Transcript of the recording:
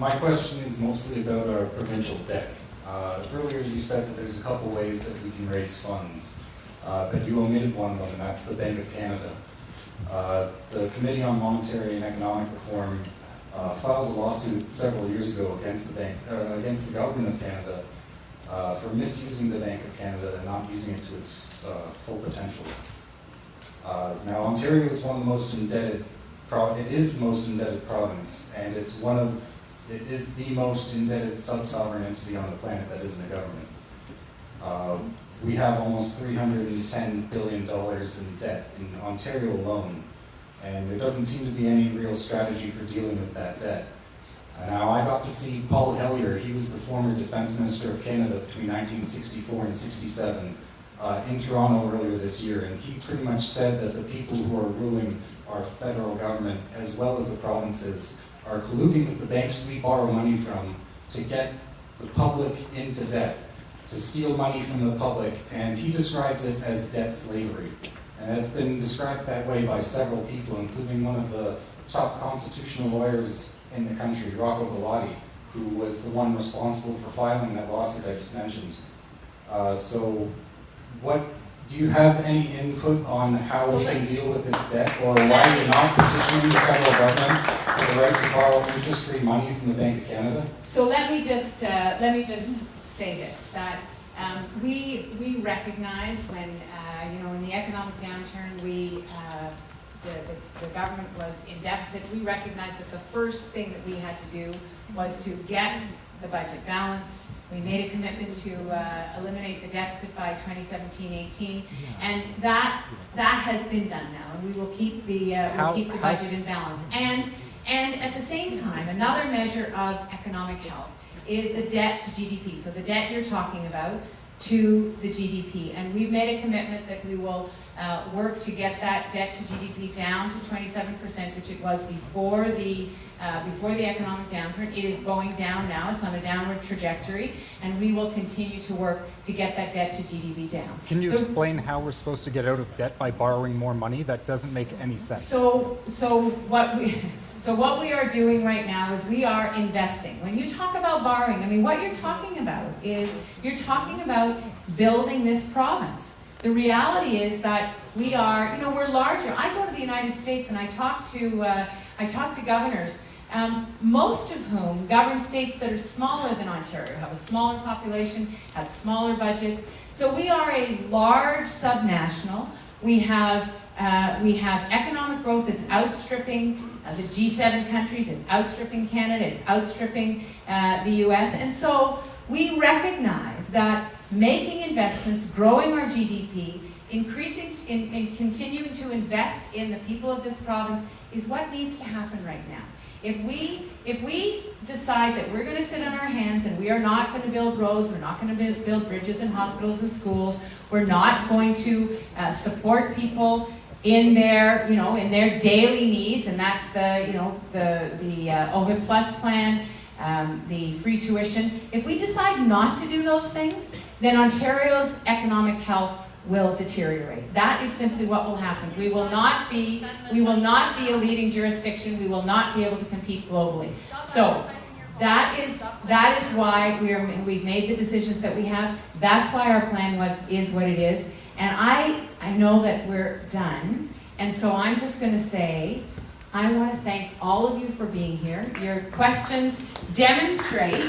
My question is mostly about our provincial debt. Earlier you said that there's a couple ways that we can raise funds, but you omitted one of them, and that's the Bank of Canada. The Committee on Monetary and Economic Reform filed a lawsuit several years ago against the government of Canada for misusing the Bank of Canada and not using it to its full potential. Now, Ontario is one of the most indebted. It is the most indebted province, and it is the most indebted sub-sovereign entity on the planet that isn't a government. We have almost $310 billion in debt in Ontario alone, and there doesn't seem to be any real strategy for dealing with that debt. Now, I got to see Paul Hellyer. He was the former Defense Minister of Canada between 1964 and 67 in Toronto earlier this year, and he pretty much said that the people who are ruling our federal government, as well as the provinces, are colluding with the banks we borrow money from to get the public into debt, to steal money from the public, and he describes it as debt slavery. And it's been described that way by several people, including one of the top constitutional lawyers in the country, Rocco Galati, who was the one responsible for filing that lawsuit I just mentioned. So do you have any input on how we can deal with this debt, or why you're not petitioning the federal government for the right to borrow interest-free money from the Bank of Canada? So let me just say this, that we recognized when in the economic downturn the government was in deficit. We recognized that the first thing that we had to do was to get the budget balanced. We made a commitment to eliminate the deficit by 2017-18, and that has been done now, and we will keep the budget in balance. And at the same time, another measure of economic health is the debt to GDP. So the debt you're talking about to the GDP, and we've made a commitment that we will work to get that debt to GDP down to 27%, which it was before the economic downturn. It is going down now. It's on a downward trajectory, and we will continue to work to get that debt to GDP down. Can you explain how we're supposed to get out of debt by borrowing more money? That doesn't make any sense. So what we are doing right now is we are investing. When you talk about borrowing, I mean, what you're talking about is you're talking about building this province. The reality is that we are, we're larger. I go to the United States and I talk to governors, most of whom govern states that are smaller than Ontario, have a smaller population, have smaller budgets. So we are a large subnational. We have economic growth that's outstripping the G7 countries, it's outstripping Canada, it's outstripping the US. And so we recognize that making investments, growing our GDP, increasing and continuing to invest in the people of this province is what needs to happen right now. If we decide that we're going to sit on our hands and we are not going to build roads, we're not going to build bridges and hospitals and schools, we're not going to support people in their daily needs, and that's the OHIP Plus plan, the free tuition. If we decide not to do those things, then Ontario's economic health will deteriorate. That is simply what will happen. We will not be a leading jurisdiction. We will not be able to compete globally. So that is why we've made the decisions that we have. That's why our plan is what it is. And I know that we're done. And so I'm just going to say, I want to thank all of you for being here. Your questions demonstrate